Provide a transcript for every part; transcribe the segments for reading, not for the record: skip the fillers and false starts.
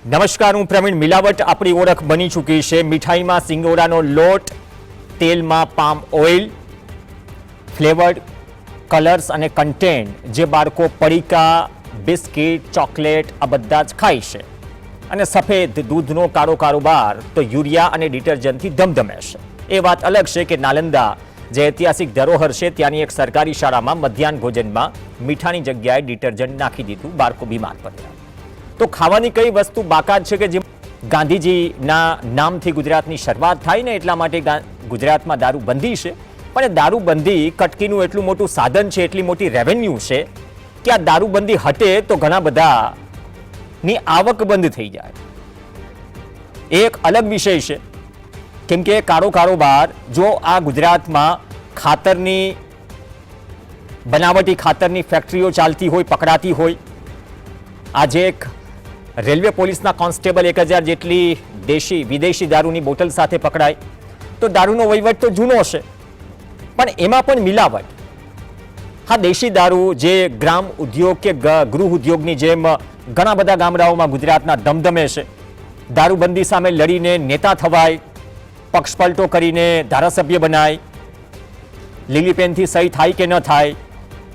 નમસ્કાર, હું પ્રવીણ. મિલાવટ આપણી ઓળખ બની ચૂકી છે. મીઠાઈમાં સિંગોડાનો લોટ, તેલમાં પામ ઓઇલ, ફ્લેવર્ડ કલર્સ અને કન્ટેન્ટ જે બાળકો પડીકા, બિસ્કિટ, ચોકલેટ આ બધા જ ખાય છે. અને સફેદ દૂધનો કાળો કારોબાર તો યુરિયા અને ડિટર્જન્ટથી ધમધમે છે. એ વાત અલગ છે કે નાલંદા જે ઐતિહાસિક ધરોહર છે ત્યાંની એક સરકારી શાળામાં મધ્યાહન ભોજનમાં મીઠાની જગ્યાએ ડિટર્જન્ટ નાખી દીધું. બાળકો બીમાર પડ્યા. તો ખાવાની કઈ વસ્તુ બાકાત છે કે જે ગાંધીજીના નામથી ગુજરાતની શરૂઆત થાય ને એટલા માટે ગુજરાતમાં દારૂબંધી છે. પણ એ દારૂબંધી કટકીનું એટલું મોટું સાધન છે, એટલી મોટી રેવન્યુ છે કે આ દારૂબંધી હટે તો ઘણા બધાની આવક બંધ થઈ જાય. એક અલગ વિષય છે કેમ કે કાળો કારોબાર જો આ ગુજરાતમાં ખાતરની બનાવટી ખાતરની ફેક્ટરીઓ ચાલતી હોય, પકડાતી હોય. આજે એક રેલવે પોલીસના કોન્સ્ટેબલ 1000 જેટલી વિદેશી દારૂની બોટલ સાથે પકડાય. તો દારૂનો વહીવટ તો જૂનો છે પણ એમાં પણ મિલાવટ. હા, દેશી દારૂ જે ગ્રામ ઉદ્યોગ કે ગૃહ ઉદ્યોગની જેમ ઘણા બધા ગામડાઓમાં ગુજરાતના ધમધમે છે. દારૂબંધી સામે લડીને નેતા થવાય, પક્ષપલટો કરીને ધારાસભ્ય બનાય, લીલી પેનથી સહી થાય કે ન થાય,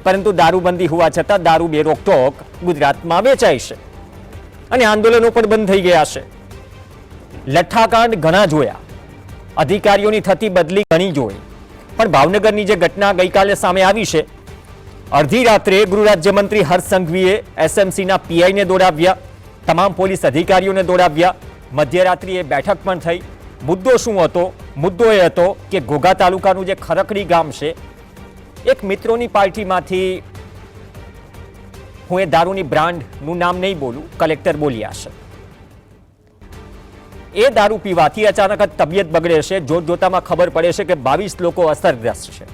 પરંતુ દારૂબંધી હોવા છતાં દારૂ બેરોકટોક ગુજરાતમાં વેચાય છે અને આંદોલનો પણ બંધ થઈ ગયા છે. લઠ્ઠાકાંડ ઘણા જોયા, અધિકારીઓની થતી બદલી ઘણી જોઈ, પણ ભાવનગરની જે ઘટના ગઈકાલે સામે આવી છે, અડધી રાત્રે ગૃહ રાજ્યમંત્રી હર્ષ સંઘવીએ એસએમસીના પીઆઈને દોડાવ્યા, તમામ પોલીસ અધિકારીઓને દોડાવ્યા. મધ્યરાત્રિએ બેઠક પણ થઈ. મુદ્દો શું હતો? મુદ્દો એ હતો કે ઘોઘા તાલુકાનું જે ખરકડી ગામ છે, એક મિત્રોની પાર્ટીમાંથી, હું એ દારૂની બ્રાન્ડનું નામ નહીં બોલું, કલેક્ટર બોલ્યા છે. એ દારૂ પીવાથી અચાનક જ તબિયત બગડે છે. જોતજોતામાં ખબર પડે છે કે 22 લોકો અસરગ્રસ્ત છે.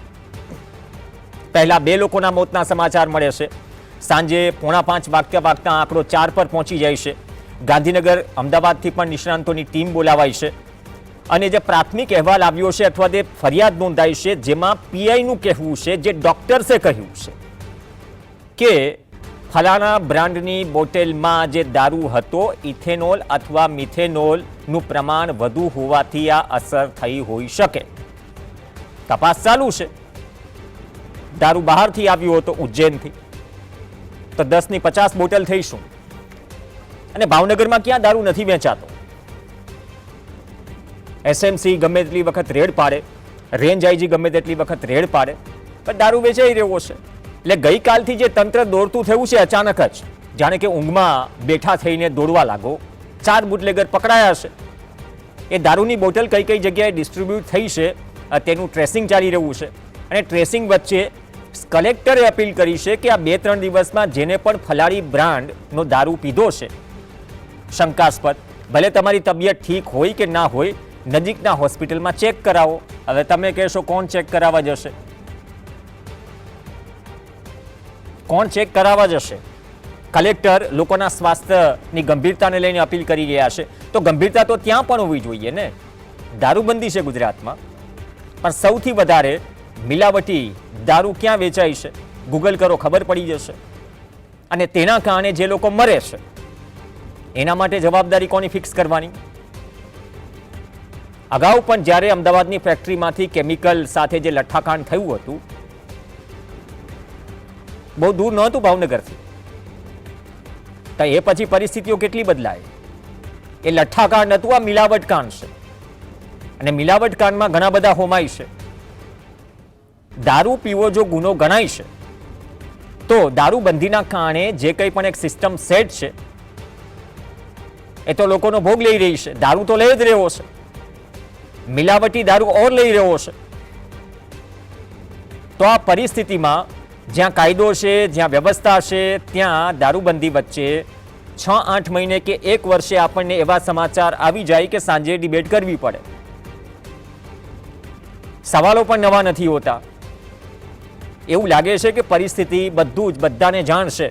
પહેલા 2 લોકોના મોતના સમાચાર મળે છે. સાંજે 4:45 વાગતા આંકડો 4 પર પહોંચી જાય છે. ગાંધીનગર, અમદાવાદથી પણ નિષ્ણાંતોની ટીમ બોલાવાઈ છે અને જે પ્રાથમિક અહેવાલ આવ્યો છે અથવા તે ફરિયાદ નોંધાઈ છે જેમાં પીઆઈનું કહેવું છે, જે ડોક્ટર્સે કહ્યું છે કે ફલાણા બ્રાન્ડની બોટલમાં જે દારૂ હતો, ઇથેનોલ અથવા મિથેનોલનું પ્રમાણ વધુ હોવાથી આ અસર થઈ હોઈ શકે. તપાસ ચાલુ છે. દારૂ બહારથી આવ્યો હતો, ઉજ્જૈનથી, તો 10ની 50 બોટલ થઈશું. અને ભાવનગરમાં ક્યાં દારૂ નથી વેચાતો? એસએમસી ગમે તેટલી વખત રેડ પાડે, રેન્જ આઈજી ગમે તેટલી વખત રેડ પાડે, પણ દારૂ વેચાઈ રહ્યો છે. એટલે ગઈકાલથી જે તંત્ર દોડતું થયું છે અચાનક જ, જાણે કે ઊંઘમાં બેઠા થઈને દોડવા લાગો. 4 બુટલેગર પકડાયા છે. એ દારૂની બોટલ કઈ કઈ જગ્યાએ ડિસ્ટ્રીબ્યુટ થઈ છે તેનું ટ્રેસિંગ ચાલી રહ્યું છે. અને ટ્રેસિંગ વચ્ચે કલેક્ટરે અપીલ કરી છે કે આ 2-3 દિવસમાં જેને પણ ફલાણી બ્રાન્ડનો દારૂ પીધો છે શંકાસ્પદ, ભલે તમારી તબિયત ઠીક હોય કે ના હોય, નજીકના હોસ્પિટલમાં ચેક કરાવો. હવે તમે કહેશો કોણ ચેક કરાવવા જશે? કોણ ચેક કરાવવા જશે? કલેક્ટર લોકોના સ્વાસ્થ્યની ગંભીરતાને લઈને અપીલ કરી રહ્યા છે. તો ગંભીરતા તો ત્યાં પણ હોવી જોઈએ ને. દારૂબંધી છે ગુજરાતમાં, પણ સૌથી વધારે મિલાવટી દારૂ ક્યાં વેચાય છે ગૂગલ કરો, ખબર પડી જશે. અને તેના કારણે જે લોકો મરે છે એના માટે જવાબદારી કોની ફિક્સ કરવાની? અગાઉ પણ જ્યારે અમદાવાદની ફેક્ટરીમાંથી કેમિકલ સાથે જે લઠ્ઠાકાંડ થયું હતું, બહુ દૂર નહોતું ભાવનગરથી, તો એ પછી પરિસ્થિતિઓ કેટલી બદલાય. એ લઠ્ઠાકાંડ હતું, આ મિલાવટકાંડ છે. અને મિલાવટકાંડમાં ઘણા બધા હોમાય છે. દારૂ પીવો જો ગુનો ગણાય છે તો દારૂબંધીના કારણે જે કંઈ પણ એક સિસ્ટમ સેટ છે એ તો લોકોનો ભોગ લઈ રહી છે. દારૂ તો લઈ જ રહ્યો છે, મિલાવટી દારૂ ઓર લઈ રહ્યો છે. તો આ પરિસ્થિતિમાં જ્યાં કાયદો છે, જ્યાં વ્યવસ્થા છે, ત્યાં દારૂબંધી વચ્ચે 6-8 મહિને કે 1 વર્ષે આપણને એવા સમાચાર આવી જાય કે સાંજે ડિબેટ કરવી પડે. સવાલો પણ નવા નથી હોતા. એવું લાગે છે કે પરિસ્થિતિ બધું જ બધાને જાણશે.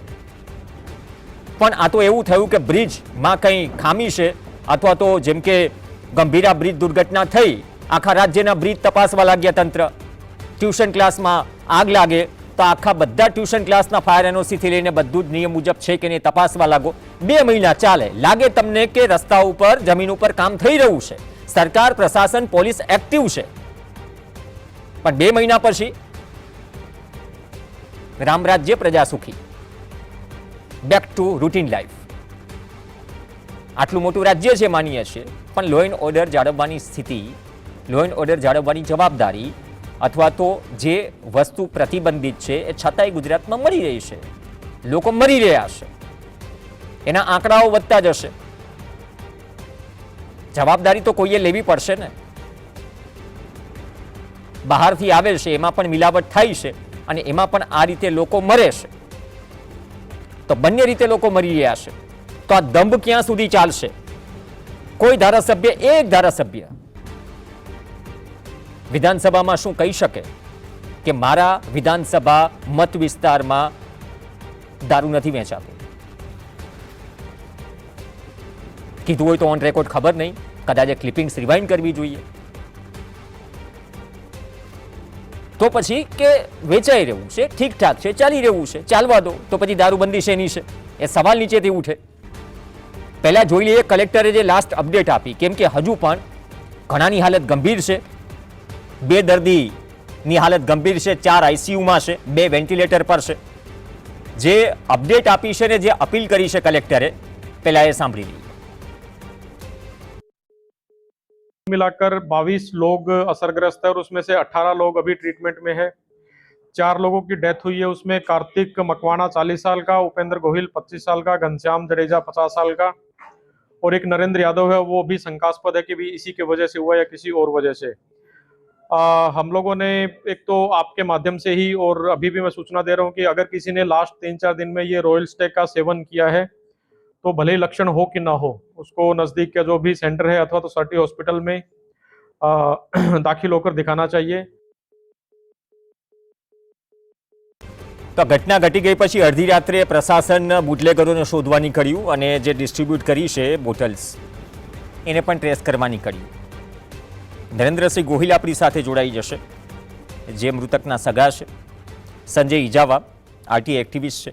પણ આ તો એવું થયું કે બ્રિજમાં કંઈ ખામી છે, અથવા તો જેમ કે ગંભીરા બ્રિજ દુર્ઘટના થઈ, આખા રાજ્યના બ્રિજ તપાસવા લાગ્યા તંત્ર. ટ્યુશન ક્લાસમાં આગ લાગે તો આખા બધા ટ્યુશન ક્લાસના ફાયર એનઓસીથી લઈને બધું જ નિયમ મુજબ છે કે નહીં તપાસવા લાગો. 2 મહિના ચાલે, લાગે તમને કે રસ્તા ઉપર જમીન ઉપર કામ થઈ રહ્યું છે, સરકાર પ્રશાસન પોલીસ એક્ટિવ છે, પણ 2 મહિના પછી રામ રાજ્ય પ્રજા સુખી, બેક ટુ રૂટીન લાઈફ. આટલું મોટું રાજ્ય છે માનીએ છીએ, પણ લો એન્ડ ઓર્ડર જાળવવાની સ્થિતિ, લો એન્ડ ઓર્ડર જાળવવાની જવાબદારી અથવા તો જે વસ્તુ પ્રતિબંધિત છે એ છતાંય ગુજરાતમાં મળી રહી છે, લોકો મરી રહ્યા છે, એના આંકડાઓ વધતા જશે. જવાબદારી તો કોઈએ લેવી પડશે ને. બહારથી આવે છે એમાં પણ મિલાવટ થાય છે અને એમાં પણ આ રીતે લોકો મરે છે, તો બંને રીતે લોકો મરી રહ્યા છે. તો આ દંભ ક્યાં સુધી ચાલશે? કોઈ ધારાસભ્ય, એક ધારાસભ્ય વિધાનસભામાં શું કહી શકે કે મારા વિધાનસભા મત વિસ્તારમાં દારૂ નથી વેચાતો? કીધું હોય તો ઓન રેકોર્ડ ખબર નહીં, કદાચ ક્લિપિંગ્સ રિવાઇન્ડ કરવી જોઈએ. તો પછી કે વેચાઈ રહ્યું છે, ઠીકઠાક છે, ચાલી રહ્યું છે, ચાલવા દો. તો પછી દારૂબંધી શેની છે? એ સવાલ નીચેથી ઉઠે. પહેલા જોઈ લઈએ કલેક્ટરે જે લાસ્ટ અપડેટ આપી, કેમ કે હજુ પણ ઘણાની હાલત ગંભીર છે. 2 દર્દીની હાલત ગંભીર છે, 4 આઈસીયુમાં છે, 2 વેન્ટિલેટર પર છે. જે અપડેટ આપી છે ને જે અપીલ કરી છે કલેક્ટરે, પહેલા એ સાંભળી લઈએ. मिलाकर 22 लोग असरग्रस्त है और उसमें से 18 लोग अभी ट्रीटमेंट में है। 4 लोगों की डेथ हुई है, उसमें कार्तिक मकवाना 40 साल का, उपेंद्र गोहिल 25 साल का, घनश्याम जडेजा 50 साल का और एक नरेंद्र यादव है, वो भी शंकास्पद है कि भी इसी के वजह से हुआ या किसी और वजह से। हम लोगों ने एक तो आपके माध्यम से ही और अभी भी मैं सूचना दे रहा हूँ कि अगर किसी ने लास्ट 3-4 दिन में ये रॉयल स्टेक का सेवन किया है तो भले ही लक्षण हो कि ना हो, उसको नजदीक का जो भी सेंटर है अथवा तो सर्टी हॉस्पिटल में दाखिल होकर दिखाना चाहिए. તો ઘટના ઘટી ગઈ પછી અડધી રાત્રે પ્રશાસન બુટલેગરોને શોધવા નીકળ્યું અને જે ડિસ્ટ્રીબ્યુટ કરી છે બોટલ્સ એને પણ ટ્રેસ કરવા નીકળ્યું. નરેન્દ્રસિંહ ગોહિલ આપણી સાથે જોડાઈ જશે, જે મૃતકના સગા છે. સંજય ઇજાવા આરટી એક્ટિવિસ્ટ છે.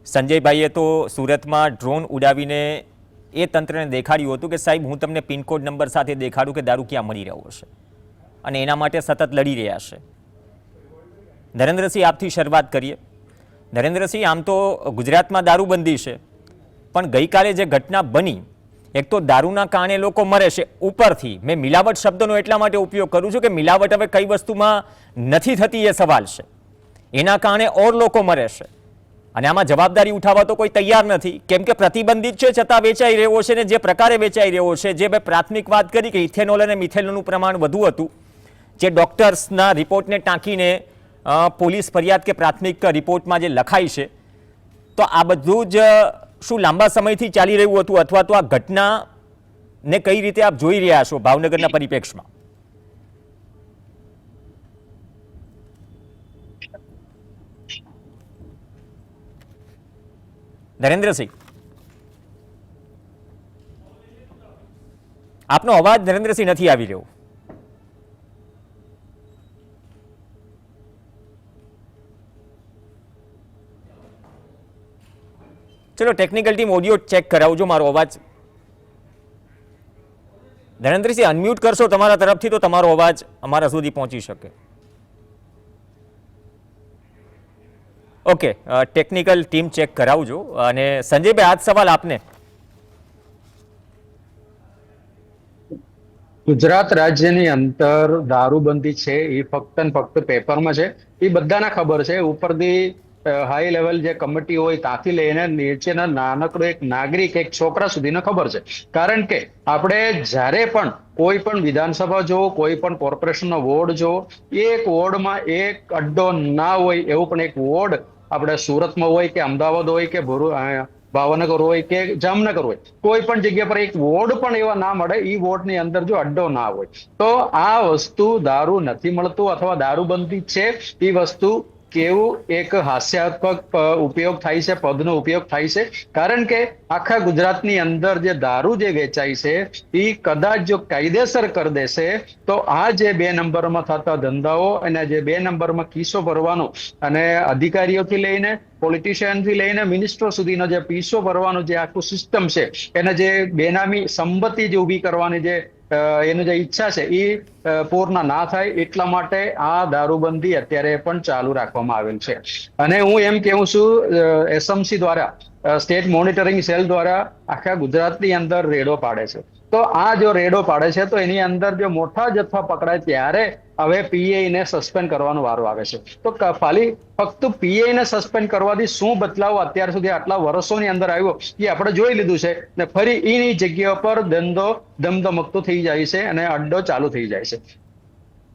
સંજયભાઈએ તો સુરતમાં ડ્રોન ઉડાવીને એ તંત્રને દેખાડ્યું હતું કે સાહેબ હું તમને પિનકોડ નંબર સાથે દેખાડું કે દારૂ ક્યાં મળી રહ્યો છે, અને એના માટે સતત લડી રહ્યા છે. નરેન્દ્રસિંહ, આપથી શરૂઆત કરીએ. નરેન્દ્રસિંહ, આમ તો ગુજરાતમાં દારૂબંધી છે, પણ ગઈકાલે જે ઘટના બની, એક તો દારૂના કારણે લોકો મરે છે, ઉપરથી મેં મિલાવટ શબ્દનો એટલા માટે ઉપયોગ કરું છું કે મિલાવટ હવે કઈ વસ્તુમાં નથી થતી એ સવાલ છે, એના કારણે ઓર લોકો મરે છે. અને આમાં જવાબદારી ઉઠાવવા તો કોઈ તૈયાર નથી, કેમ કે પ્રતિબંધિત છે છતાં વેચાઈ રહ્યો છે, ને જે પ્રકારે વેચાઈ રહ્યો છે, જે મેં પ્રાથમિક વાત કરી કે ઇથેનોલ અને મિથેનોલનું પ્રમાણ વધુ હતું, જે ડોક્ટર્સના રિપોર્ટને ટાંકીને પોલીસ ફરિયાદ કે પ્રાથમિક રિપોર્ટમાં જે લખાય છે, તો આ બધું જ શું લાંબા સમયથી ચાલી રહ્યું હતું, અથવા તો આ ઘટનાને કઈ રીતે આપ જોઈ રહ્યા છો ભાવનગરના પરિપ્રેક્ષમાં? નરેન્દ્રસિંહ, આપનો અવાજ નરેન્દ્રસિંહ નથી આવી રહ્યો. ચલો ટેકનિકલ ટીમ ઓડિયો ચેક કરાવજો મારો અવાજ. નરેન્દ્રસિંહ, અનમ્યુટ કરશો તમારા તરફથી તો તમારો અવાજ અમારા સુધી પહોંચી શકે. ઓકે, ટેકનિકલ ટીમ ચેક કરાવજો. અને સંજયભાઈ, આજ સવાલ આપને. ગુજરાત રાજ્યની અંદર દારૂબંધી છે એ ફક્ત ને ફક્ત પેપરમાં છે, એ બધાને ખબર છે. ઉપરથી હાઈ લેવલ જે કમિટી હોય ત્યાંથી લઈને નીચેના નાનકડો એક નાગરિક, એક છોકરા સુધીને ખબર છે. કારણ કે આપણે જ્યારે પણ કોઈ પણ વિધાનસભા જો, કોઈ પણ કોર્પોરેશનનો વોર્ડ જો, એક વોર્ડમાં એક અડ્ડો ના હોય એવું પણ એક વોર્ડ આપણે સુરતમાં હોય કે અમદાવાદ હોય કે ભાવનગર હોય કે જામનગર હોય, કોઈ પણ જગ્યા પર એક વોર્ડ પણ એવા ના મળે, એ વોર્ડની અંદર જો અડ્ડો ના હોય, તો આ વસ્તુ દારૂ નથી મળતું અથવા દારૂબંધી છે એ વસ્તુ કેવું એક હાસ્યાત્મક ઉપયોગ થાય છે, પદનો ઉપયોગ થાય છે. કારણ કે આખા ગુજરાતની અંદર જે દારૂ જે વેચાય છે એ કદાચ જો કાયદેસર કરી દેશે તો આ જે 2 નંબરમાં થતા ધંધાઓ અને જે 2 નંબરમાં કિસ્સો ભરવાનો અને અધિકારીઓથી લઈને પોલિટિશિયનથી લઈને મિનિસ્ટરો સુધીનો જે પીસો ભરવાનો જે આખું સિસ્ટમ છે, એને જે બેનામી સંપત્તિ જે ઊભી કરવાની જે એની જે ઈચ્છા છે એ પૂર્ણ ના થાય એટલા માટે આ દારૂબંધી અત્યારે પણ ચાલુ રાખવામાં આવેલ છે. અને હું એમ કહું છું, એસએમસી દ્વારા સ્ટેટ મોનિટરિંગ સેલ દ્વારા આખા ગુજરાતની અંદર રેડો પાડે છે. તો આ જો રેડો પાડે છે તો એની અંદર જો મોટા જથ્થા પકડાય ત્યારે હવે પીઆઈ ને સસ્પેન્ડ કરવાનો વારો આવે છે. તો ખાલી ફક્ત પીઆઈ ને સસ્પેન્ડ કરવાથી શું બદલાવ અત્યાર સુધી આટલા વર્ષોની અંદર આવ્યો એ આપણે જોઈ લીધું છે. ને ફરી એની જગ્યા પર ધંધો ધમધમકતો થઈ જાય છે અને અડ્ડો ચાલુ થઈ જાય છે.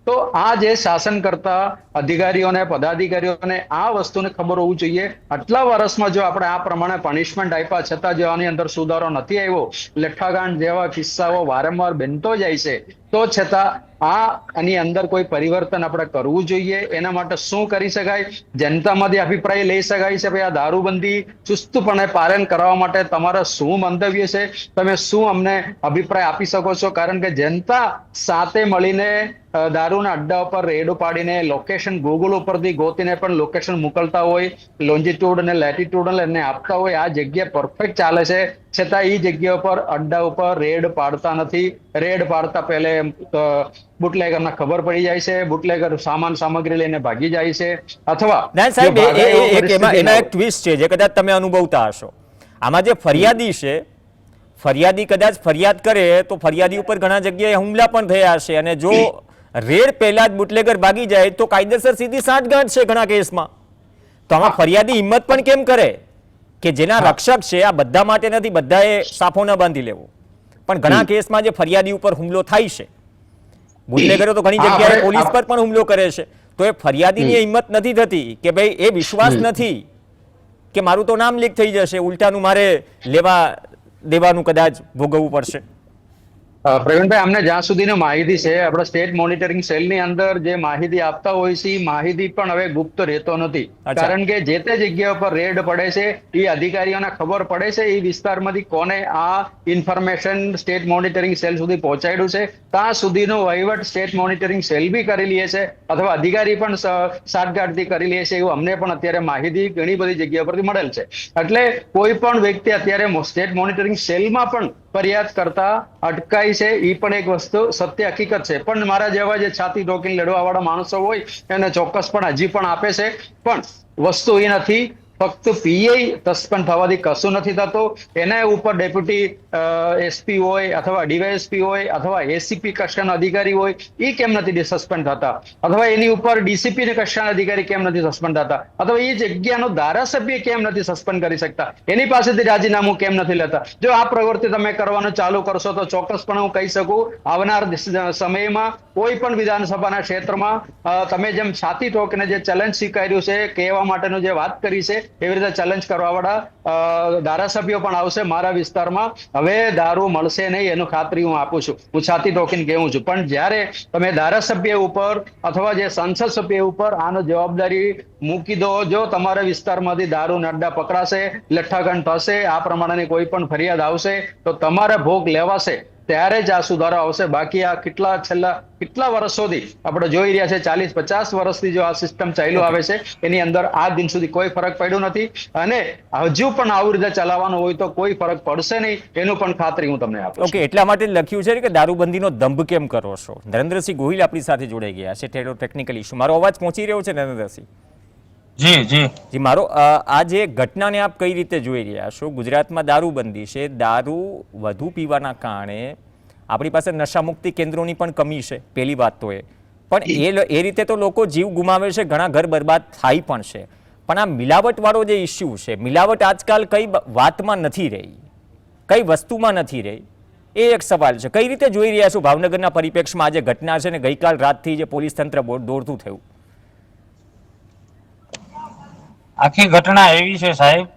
તો આ જે શાસન કરતા અધિકારીઓને પદાધિકારીઓને આ વસ્તુને ખબર હોવું જોઈએ. આટલા વર્ષમાં જો આપણે આ પ્રમાણે પનિશમેન્ટ આપ્યા છતાં જો આની અંદર સુધારો નથી આવ્યો, લઠ્ઠાકાંડ જેવા કિસ્સાઓ વારંવાર બનતો જાય છે, તો છતાં આની અંદર કોઈ પરિવર્તન આપણે કરવું જોઈએ. એના માટે શું કરી શકાય? જનતામાંથી અભિપ્રાય લઈ શકાય છે ભાઈ આ દારૂબંધી ચુસ્તપણે પાલન કરવા માટે તમારા શું મંતવ્ય છે, તમે શું અમને અભિપ્રાય આપી શકો છો? કારણ કે જનતા સાથે મળીને દારૂના અડ્ડા ઉપર રેડ પાડીને લોકેશન ગૂગલ ઉપરથી ગોતીને પણ લોકેશન મોકલતા હોય, લોન્જીટ્યુડ અને લેટિટ્યુડ એને આપતા હોય. આ જગ્યા પરફેક્ટ ચાલે છે, છતાં એ જગ્યા ઉપર અડ્ડા ઉપર રેડ પાડતા નથી. રેડ પાડતા પહેલે બુટલેગરને ખબર પડી જાય છે, બુટલેગર સામાન સામગ્રી લઈને ભાગી જાય છે. અથવા ના સાહેબ, એમાં એક ટ્વિસ્ટ છે જે કદાચ તમે અનુભવતા હશો. આમાં જે ફરિયાદી છે, ફરિયાદી કદાચ ફરિયાદ કરે તો ફરિયાદી ઉપર ઘણા જગ્યાએ હુમલા પણ થયા હશે, અને જો રેડ પહેલા જ બુટલેગર ભાગી જાય તો કાયદેસર સીધી સાંઠગાંઠ છે ઘણા કેસમાં. તો આમાં ફરિયાદી હિંમત પણ કેમ કરે કે જેના રક્ષક છે આ બધા માટે નથી, બધાએ સાફો ન બાંધી લેવો, પણ ઘણા કેસમાં જે ફરિયાદી ઉપર હુમલો થાય છે, બુટલેગરો તો ઘણી જગ્યાએ પોલીસ પર પણ હુમલો કરે છે, તો એ ફરિયાદીની હિંમત નથી થતી કે ભાઈ એ વિશ્વાસ નથી કે મારું તો નામ લીક થઈ જશે, ઉલટાનું મારે લેવા દેવાનું કદાચ ભોગવવું પડશે. પ્રવીણભાઈ, અમને જ્યાં સુધીની માહિતી છે, આપણા સ્ટેટ મોનિટરિંગ સેલની અંદર જે માહિતી આપતા હોય છે એ માહિતી પણ હવે ગુપ્ત રહેતો નથી. કારણ કે જે તે જગ્યા પર રેડ પડે છે એ અધિકારીઓને ખબર પડે છે એ વિસ્તારમાંથી કોને આ ઇન્ફોર્મેશન સ્ટેટ મોનિટરિંગ સેલ સુધી પહોંચાડ્યું છે. ત્યાં સુધીનો વહીવટ સ્ટેટ મોનિટરિંગ સેલ બી કરી લે છે અથવા અધિકારી પણ સાઠગાંઠથી કરી લે છે. એવું અમને પણ અત્યારે માહિતી ઘણી બધી જગ્યા પરથી મળેલ છે. એટલે કોઈ પણ વ્યક્તિ અત્યારે સ્ટેટ મોનિટરિંગ સેલમાં પણ ફરિયાદ કરતા અટકાય છે, એ પણ એક વસ્તુ સત્ય હકીકત છે. પણ મારા જેવા જે છાતી ઠોકીને લડવા વાળા માણસો હોય એને ચોક્કસ પણ હજી પણ આપે છે. પણ વસ્તુ એ નથી, ફક્ત પીઆઈ સસ્પેન્ડ થવાથી કશું નથી થતું. એના ઉપર ડેપ્યુટી એસપી હોય અથવા ડીવાયએસપી હોય અથવા એસીપી કક્ષાના અધિકારી હોય એ કેમ નથી સસ્પેન્ડ થતા, અથવા એની ઉપર ડીસીપી કક્ષાના અધિકારી કેમ નથી સસ્પેન્ડ થતા, અથવા એ જગ્યાનો ધારાસભ્ય કેમ નથી સસ્પેન્ડ કરી શકતા, એની પાસેથી રાજીનામું કેમ નથી લેતા? જો આ પ્રવૃત્તિ તમે કરવાનું ચાલુ કરશો તો ચોક્કસપણે હું કહી શકું આવનાર સમયમાં કોઈ પણ વિધાનસભાના ક્ષેત્રમાં તમે જેમ છાતી ઠોકીને જે ચેલેન્જ સ્વીકાર્યું છે, કહેવા માટેનું જે વાત કરી છે, એવી રીતે ચેલેન્જ કરવા વાળા ધારાસભ્યો પણ આવશે મારા વિસ્તારમાં. હવે દારૂ મળશે નહીં એનું ખાતરી હું આપું છું, હું છાતી ઠોકીને કહું છું. પણ જ્યારે તમે ધારાસભ્ય ઉપર અથવા જે સંસદ સભ્ય ઉપર આનો જવાબદારી મૂકી દો, જો તમારા વિસ્તારમાંથી દારૂ અડ્ડા પકડાશે, લઠ્ઠાકાંડ થશે, આ પ્રમાણેની કોઈ પણ ફરિયાદ આવશે તો તમારે ભોગ લેવાશે, ત્યારે જ આ સુધારો આવશે. બાકી આ છેલ્લા કેટલા વર્ષોથી આપણે જોઈ રહ્યા છે, 40-50 વર્ષથી જો આ સિસ્ટમ ચાલ્યું આવે છે એની અંદર આ દિન સુધી કોઈ ફરક પડ્યો નથી. અને હજુ પણ આવી રીતે ચલાવવાનું હોય તો કોઈ ફરક પડશે નહીં, એનું પણ ખાતરી હું તમને આપું. ઓકે, એટલા માટે લખ્યું છે કે દારૂબંધીનો દંભ કેમ કરો છો. નરેન્દ્રસિંહ ગોહિલ આપણી સાથે જોડાઈ ગયા છે, ટેકનિકલ ઇશ્યુ. મારો અવાજ પહોંચી રહ્યો છે નરેન્દ્રસિંહ? જી મારો આ જે ઘટનાને આપ કઈ રીતે જોઈ રહ્યા છો? ગુજરાતમાં દારૂબંધી છે, દારૂ વધુ પીવાના કારણે આપણી પાસે નશામુક્તિ કેન્દ્રોની પણ કમી છે, પહેલી વાત તો એ. પણ એ રીતે તો લોકો જીવ ગુમાવે છે, ઘણા ઘર બરબાદ થાય પણ છે. પણ આ મિલાવટવાળો જે ઇસ્યુ છે, મિલાવટ આજકાલ કઈ વાતમાં નથી રહી, કઈ વસ્તુમાં નથી રહી, એ એક સવાલ છે. કઈ રીતે જોઈ રહ્યા છો ભાવનગરના પરિપ્રેક્ષમાં આજે ઘટના છે ને ગઈકાલ રાતથી જે પોલીસ તંત્ર દોડતું થયું? આખી ઘટના એવી છે સાહેબ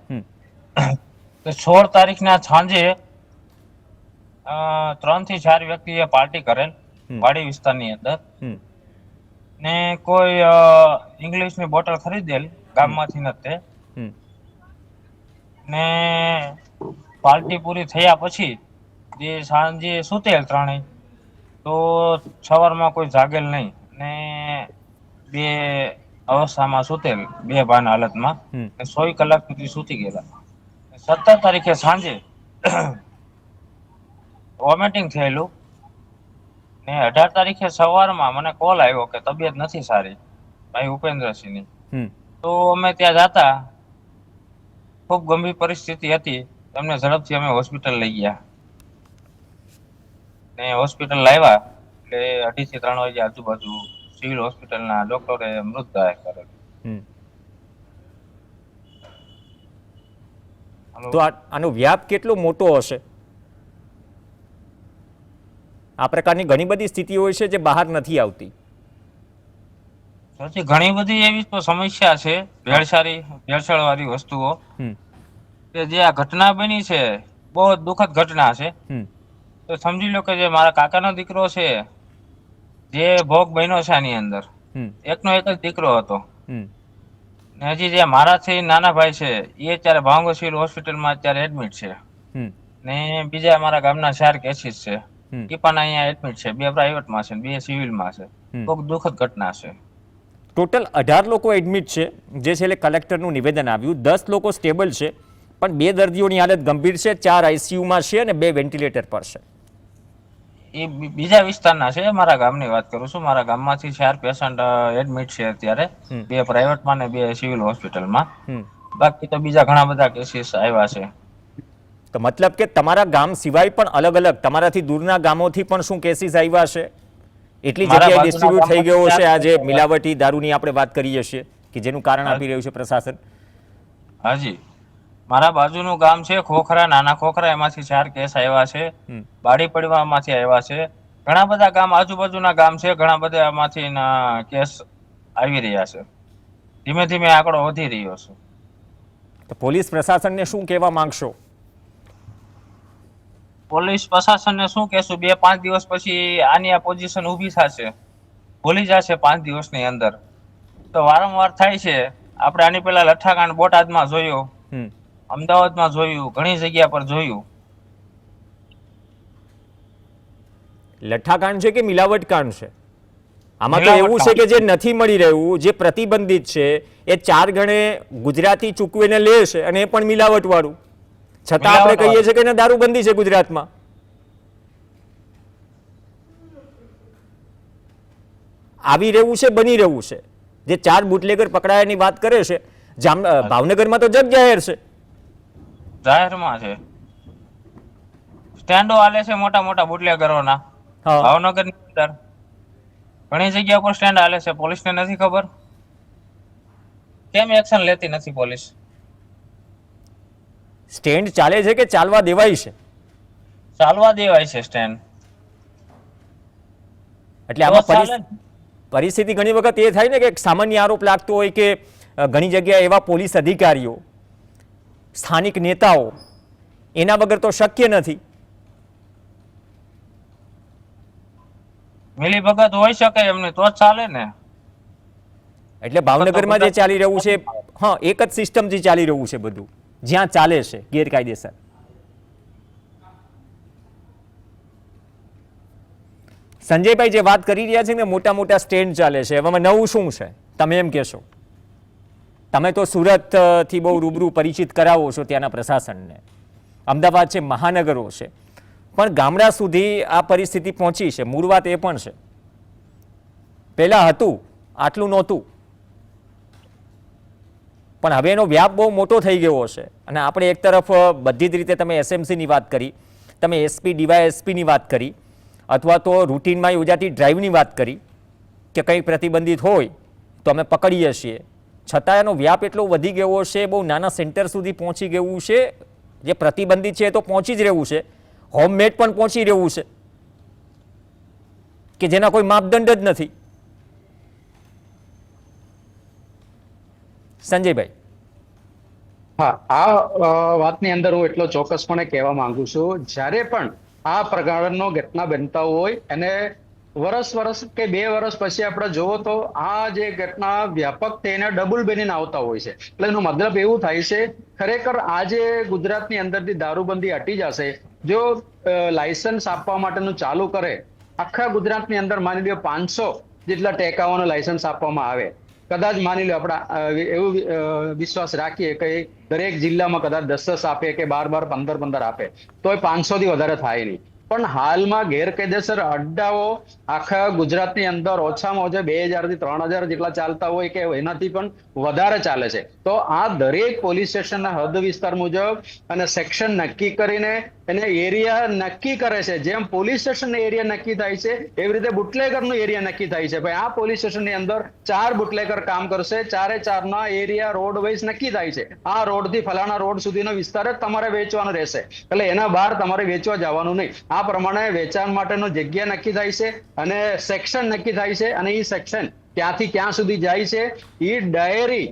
કે 16 તારીખના સાંજે 3 થી 4 વ્યક્તિએ પાર્ટી કરેલ વાડી વિસ્તારની અંદર ને કોઈ ઇંગ્લિશની બોટલ ખરીદેલ ગામમાંથી નથી હમ. ને પાર્ટી પૂરી થયા પછી જે સાંજે સુતેલ ત્રણેય, તો સવારમાં કોઈ જાગેલ નહીં ને બે અવસ્થામાં સુતેલ, બે ભાન હાલતમાં, હમ. 100 કલાક સુધી સૂતી ગયેલા. 17 તારીખે સાંજે વોમિટિંગ થયેલું ને 18 તારીખે સવારમાં મને કોલ આવ્યો કે તબિયત નથી સારી ભાઈ ઉપેન્દ્રસિંહની. હમ. તો અમે ત્યાં જતા, ખૂબ ગંભીર પરિસ્થિતિ હતી, એમને ઝડપથી અમે હોસ્પિટલ લઈ ગયા ને હોસ્પિટલ લાવ્યા એટલે 2:30 થી 3 વાગ્યા આજુબાજુ સિવિલ હોસ્પિટલના ડોક્ટરે મૃત જાહેર કરેલ. હમ. તો આનો વ્યાપ કેટલો મોટો હશે? આ પ્રકારની ઘણી બધી સ્થિતિ હોય છે જે બહાર નથી આવતી. સૌથી ઘણી બધી એવી તો સમસ્યા છે ભેળસેળવાળી વસ્તુઓ, હમ. કે જે આ ઘટના બની છે બહુ દુઃખદ ઘટના છે. હમ. તો સમજી લો કે જે મારા કાકાનો દીકરો છે જે ભોગ બન્યો છે આની અંદર, હમ. એકનો એક જ દીકરો હતો. હમ. ને હજી જે મારાથી નાના ભાઈ છે એ અત્યારે ભાવનગર સિવિલ હોસ્પિટલમાં અત્યારે એડમિટ છે. હમ. ને બીજા અમારા ગામના 4 કેસીસ છે, હમ. એ પણ અહીંયા એડમિટ છે, 2 પ્રાઇવેટમાં છે, 2 સિવિલમાં છે. હમ. બહુ દુઃખદ ઘટના છે. ટોટલ 18 લોકો એડમિટ છે, જે છેલ્લે કલેક્ટરનું નિવેદન આવ્યું. 10 લોકો સ્ટેબલ છે, પણ 2 દર્દીઓની હાલત ગંભીર છે, 4 આઈસીયુમાં છે અને 2 વેન્ટિલેટર પર છે. એ બીજા વિસ્તારના છે, મારા ગામની વાત કરું છું. મારા ગામમાંથી 4 પેશન્ટ એડમિટ છે અત્યારે, હમ. 2 પ્રાઇવેટમાં ને 2 સિવિલ હોસ્પિટલમાં. હમ. બાકી તો બીજા ઘણા બધા કેસીસ આવ્યા છે. તો મતલબ કે તમારા ગામ સિવાય પણ અલગ અલગ તમારાથી દૂરના ગામોથી પણ શું કેસીસ આવ્યા છે? એટલી મારા જગ્યાએ બાજુના ડિસ્ટ્રીબ્યુટ થઈ ગયો છે આ જે ગામમાંથી મિલાવટી દારૂની આપણે વાત કરીએ છીએ કે જેનું કારણ આપી રહ્યું છે પ્રશાસન? હાજી, મારા બાજુનું ગામ છે ખોખરા, નાના ખોખરા, એમાંથી 4 કેસ આવ્યા છે. હમ. બાડીપડીમાંથી આવ્યા છે. ઘણા બધા ગામ આજુબાજુના ગામ છે, ઘણા બધા એમાંથી કેસ આવી રહ્યા છે. ધીમે ધીમે આંકડો વધી રહ્યો છે. તો પોલીસ પ્રશાસનને શું કહેવા માંગશો? પોલીસ પ્રશાસનને શું કહેશું, 2-5 દિવસ પછી આની આ પોઝિશન ઊભી થશે, ભૂલી જશે 5 દિવસની અંદર. તો વારંવાર થાય છે. આપણે આની પહેલા લઠ્ઠાકાંડ બોટાદમાં જોયો, હમ. અમદાવાદમાં જોયું, ઘણી જગ્યા પર જોયું. લઠ્ઠાકાંડ છે કે મિલાવટ કાંડ છે? આમાં તો એવું છે કે જે નથી મળી રહ્યું, જે પ્રતિબંધિત છે, એ 4 ગણે ગુજરાતી ચૂકવીને લે છે અને એ પણ મિલાવટ વાળું. છતાં આપણે કહીએ છીએ કે દારૂબંધી છે ગુજરાતમાં. આવી રહ્યું છે, બની રહ્યું છે. જે 4 બુટલેગર પકડાયાની વાત કરે છે, ભાવનગરમાં તો જગ જાહેર છે. જાહેરમાં છે, સ્ટેન્ડો આલે છે મોટા મોટા બુટલેગરોના હા. ભાવનગરની અંદર ઘણી જગ્યા પર સ્ટેન્ડ આલે છે. પોલીસને નથી ખબર? કેમ એક્શન લેતી નથી પોલીસ? સ્ટેન્ડ ચાલે છે કે ચાલવા દેવાય છે? ચાલવા દેવાય છે સ્ટેન્ડ. એટલે આમાં પરિસ્થિતિ ઘણી વખત એ થાય ને કે એક સામાન્ય આરોપ લાગતો હોય કે ઘણી જગ્યાએ એવા પોલીસ અધિકારીઓ, સ્થાનિક નેતાઓ, એના વગર તો શક્ય નથી. મિલી ભગત હોઈ શકે એમની તો જ ચાલે ને. એટલે ભાવનગરમાં જે ચાલી રહ્યું છે, હા, એક જ સિસ્ટમથી ચાલી રહ્યું છે બધું, જ્યાં ચાલે છે ગેરકાયદેસર. સંજયભાઈ જે વાત કરી રહ્યા છે ને, મોટા મોટા સ્ટેન્ડ ચાલે છે, એમાં નવું શું છે તમે એમ કહેશો? તમે તો સુરત થી બહુ રૂબરૂ પરિચિત કરાવો છો ત્યાંના પ્રશાસનને. અમદાવાદ છે, મહાનગરો છે, પણ ગામડા સુધી આ પરિસ્થિતિ પહોંચી છે. મૂળ વાત એ પણ છે, પહેલા હતું આટલું નહોતું, પણ હવે એનો વ્યાપ બહુ મોટો થઈ ગયો છે. અને આપણે એક તરફ બધી જ રીતે તમે એસએમસીની વાત કરી, તમે એસપી ડીવાયએસપીની વાત કરી, અથવા તો રૂટીનમાં યોજાતી ડ્રાઈવની વાત કરી કે કંઈ પ્રતિબંધિત હોય તો અમે પકડીએ છીએ, છતાં એનો વ્યાપ એટલો વધી ગયો છે, બહુ નાના સેન્ટર સુધી પહોંચી ગયું છે. જે પ્રતિબંધિત છે એ તો પહોંચી જ રહ્યું છે, હોમમેડ પણ પહોંચી રહ્યું છે કે જેના કોઈ માપદંડ જ નથી. સંજયભાઈ. હા, આ વાતની અંદર હું એટલો ચોક્કસપણે કહેવા માંગુ છું, જ્યારે પણ આ પ્રકારનો ઘટના બનતા હોય અને વર્ષ કે 2 વર્ષ પછી આપણે જોવો તો આ જે ઘટના વ્યાપક થઈને ડબલ બનીને આવતા હોય છે. એટલે એનો મતલબ એવું થાય છે ખરેખર આજે ગુજરાતની અંદરથી દારૂબંધી હટી જશે જો લાયસન્સ આપવા માટેનું ચાલુ કરે. આખા ગુજરાતની અંદર માની લો 500 જેટલા ટેકાઓનું લાયસન્સ આપવામાં આવે. કદાચ માની લો આપણે એવું વિશ્વાસ રાખીએ કે દરેક જિલ્લામાં કદાચ 10 આપે કે 12 15 આપે તો એ 500 થી વધારે થાય નહીં. પણ હાલમાં ગેરકાયદેસર અડ્ડાઓ આખા ગુજરાતની અંદર ઓછામાં ઓછા 2000 થી 3000 જેટલા ચાલતા હોય કે એનાથી પણ વધારે ચાલે છે. તો આ દરેક પોલીસ સ્ટેશનના હદ વિસ્તાર મુજબ અને સેક્શન નક્કી કરીને એને એરિયા નક્કી કરે છે. જેમ પોલીસ સ્ટેશન એરિયા નક્કી થાય છે એવી રીતે બુટલેગરનો એરિયા નક્કી થાય છે. ભાઈ આ પોલીસ સ્ટેશનની અંદર 4 બુટલેગર કામ કરશે, 4 ના એરિયા રોડ વાઇઝ નક્કી થાય છે. આ રોડ થી ફલાણા રોડ સુધીનો વિસ્તાર જ તમારે વેચવાનો રહેશે, એટલે એના બહાર તમારે વેચવા જવાનું નહીં. આ પ્રમાણે વેચાણ માટેનું જગ્યા નક્કી થાય છે અને સેક્શન નક્કી થાય છે અને એ સેક્શન ક્યાંથી ક્યાં સુધી જાય છે એ ડાયરી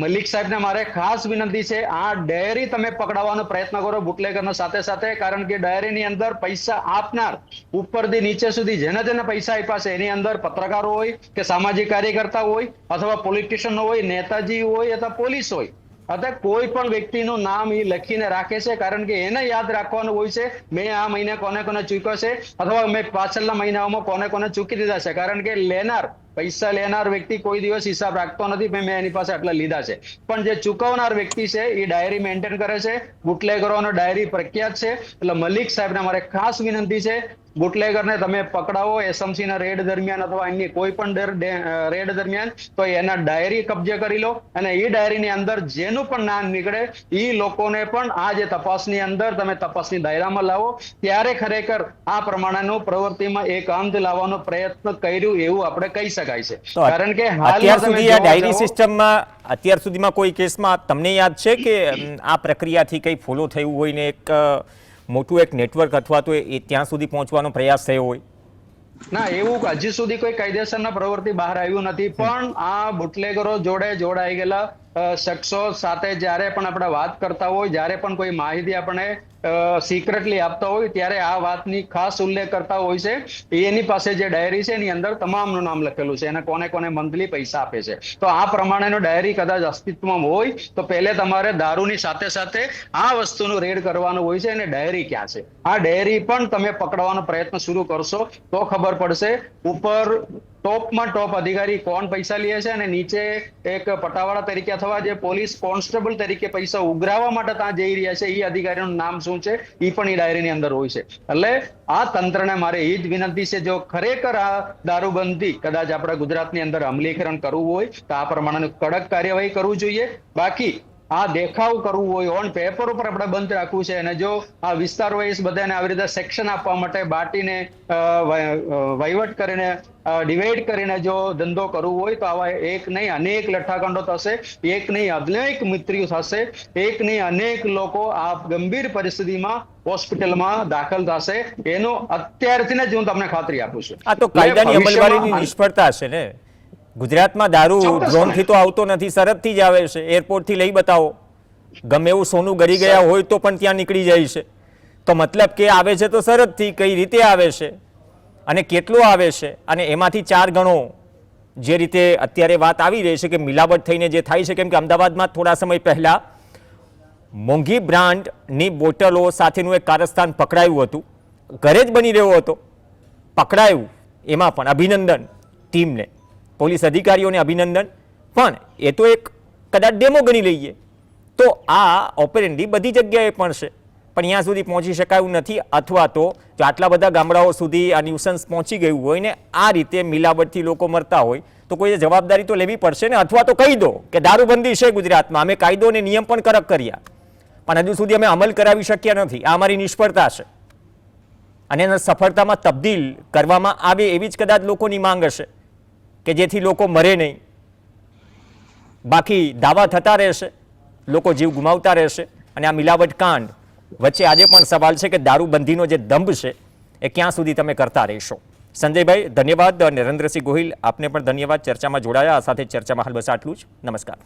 મલિક સાહેબને મારે ખાસ વિનંતી છે આ ડાયરી તમે પકડાવવાનો પ્રયત્ન કરો બુટલેગરના સાથે સાથે, કારણ કે ડાયરીની અંદર પૈસા આપનાર ઉપરથી નીચે સુધી જેને જેને પૈસા આપ્યા છે એની અંદર પત્રકારો હોય કે સામાજિક કાર્યકર્તા હોય અથવા પોલિટિશિયન હોય, નેતાજી હોય અથવા પોલીસ હોય અથવા કોઈ પણ વ્યક્તિનું નામ એ લખીને રાખે છે, કારણ કે એને યાદ રાખવાનું હોય છે મેં આ મહિને કોને કોને ચૂક્યો છે અથવા મેં પાછળના મહિનાઓમાં કોને કોને ચૂકી દીધા છે. કારણ કે લેનાર પૈસા લેનાર વ્યક્તિ કોઈ દિવસ હિસાબ રાખતો નથી મેં એની પાસે આટલા લીધા છે, પણ જે ચૂકવનાર વ્યક્તિ છે એ ડાયરી મેન્ટેન કરે છે. બુટલેગરોનો ડાયરી પ્રખ્યાત છે. એટલે મલિક સાહેબને મારે ખાસ વિનંતી છે બુટલેગરને તમે પકડાવો એસએમસી ના રેડ દરમિયાન અથવા અન્ય કોઈ પણ રેડ દરમિયાન તો એના ડાયરી કબજે કરી લો અને એ ડાયરીની અંદર જેનું પણ નામ નીકળે એ લોકોને પણ આ જે તપાસની અંદર તમે તપાસની દાયરામાં લાવો. ત્યારે ખરેખર આ પ્રમાણેનું પ્રવૃત્તિમાં એક અંત લાવવાનો પ્રયત્ન કર્યું એવું આપણે કહી શકાય છે. કારણ કે અત્યાર સુધી આ ડાયરી સિસ્ટમમાં અત્યાર સુધીમાં કોઈ કેસમાં તમને યાદ છે કે આ પ્રક્રિયાથી કંઈ ફોલો થયું હોય ને એક મોટું એક નેટવર્ક અથવા તો એ ત્યાં સુધી પહોંચવાનો પ્રયાસ થયો હોય? ના, એવું હજી સુધી કોઈ કાયદેસરના પ્રવૃત્તિ બહાર આવ્યું નથી. પણ આ બુટલેગરો જોડે જોડાઈ ગયેલા શખ્સો સાથે જ્યારે પણ આપણે વાત કરતા હોય, જ્યારે પણ કોઈ માહિતી આપણે સિક્રેટલી આપતા હોય ત્યારે આ વાતની ખાસ ઉલ્લેખ કરતા હોય છે. એની પાસે જે ડાયરી છે એની અંદર તમામનું નામ લખેલું છે અને કોને કોને મંથલી પૈસા આપે છે. તો આ પ્રમાણેનો ડાયરી કદાચ અસ્તિત્વમાં હોય તો પહેલે તમારે દારૂની સાથે સાથે આ વસ્તુનું રેડ કરવાનું હોય છે અને ડાયરી ક્યાં છે આ ડાયરી પણ તમે પકડવાનો પ્રયત્ન શરૂ કરશો તો ખબર પડશે ઉપર ટોપમાં ટોપ અધિકારી કોણ પૈસા લે છે અને નીચે એક પટાવાળા તરીકે અથવા જે પોલીસ કોન્સ્ટેબલ તરીકે પૈસા ઉઘરાવવા માટે ત્યાં જઈ રહ્યા છે એ અધિકારીનું નામ શું છે એ પણ એ ડાયરીની અંદર હોય છે. એટલે આ તંત્રને મારે એ જ વિનંતી છે જો ખરેખર આ દારૂબંધી કદાચ આપણે ગુજરાતની અંદર અમલીકરણ કરવું હોય તો આ પ્રમાણેનું કડક કાર્યવાહી કરવું જોઈએ. બાકી આ દેખાવ કરવું હોય ઓન પેપર ઉપર આપણે બંધ રાખવું છે અને જો આ વિસ્તાર વાઇઝ બધાને આવી રીતે સેક્શન આપવા માટે બાટીને વહીવટ કરીને ડિવાઈડ કરીને જો ધંધો કરવો હોય તો આવા એક નહીં અનેક લઠ્ઠાકાંડો થશે, એક નહીં અનેક મૃત્યુ થશે, એક નહીં અનેક લોકો આ ગંભીર પરિસ્થિતિમાં હોસ્પિટલમાં દાખલ થશે. એનો અત્યારથી જ હું તમને ખાતરી આપું છું. આ તો કાયદાની અમલવારીની નિષ્ફળતા છે ને. ગુજરાતમાં દારૂ ડ્રોનથી તો આવતો નથી, સરહદથી જ આવે છે. એરપોર્ટથી લઈ બતાવો, ગમે એવું સોનું ગળી ગયા હોય તો પણ ત્યાં નીકળી જાય છે. તો મતલબ કે આવે છે તો સરહદથી, કઈ રીતે આવે છે અને કેટલો આવે છે અને એમાંથી 4 ગણો જે રીતે અત્યારે વાત આવી રહી છે કે મિલાવટ થઈને જે થાય છે. કેમ કે અમદાવાદમાં થોડા સમય પહેલા મોંઘી બ્રાન્ડની બોટલો સાથેનું એક કારસ્તાન પકડાયું હતું. ઘરે જ બની રહ્યો હતો, પકડાયું. એમાં પણ અભિનંદન ટીમને, પોલીસ અધિકારીઓને અભિનંદન. પણ એ તો એક કદાચ ડેમો ગણી લઈએ તો આ ઓપરેન્ડી બધી જગ્યાએ પણ છે, પણ અહીંયા સુધી પહોંચી શકાયું નથી. અથવા તો જો આટલા બધા ગામડાઓ સુધી આ ન્યુસન્સ પહોંચી ગયું હોય ને આ રીતે મિલાવટથી લોકો મરતા હોય તો કોઈએ જવાબદારી તો લેવી પડશે ને. અથવા તો કહી દો કે દારૂબંધી છે ગુજરાતમાં, અમે કાયદો અને નિયમ પણ કડક કર્યા પણ હજુ સુધી અમે અમલ કરાવી શક્યા નથી. આ અમારી નિષ્ફળતા છે અને એને સફળતામાં તબદીલ કરવામાં આવે એવી જ કદાચ લોકોની માંગ હશે કે જેથી લોકો મરે નહીં. બાકી દાવા થતા રહેશે, લોકો જીવ ગુમાવતા રહેશે. અને આ મિલાવટ કાંડ વચ્ચે આજે પણ સવાલ છે કે દારૂબંધીનો જે દંભ છે એ ક્યાં સુધી તમે કરતા રહેશો. સંજયભાઈ ધન્યવાદ. નરેન્દ્રસિંહ ગોહિલ આપને પણ ધન્યવાદ ચર્ચામાં જોડાયા. આ સાથે ચર્ચામાં હાલ બસ આટલું જ. નમસ્કાર.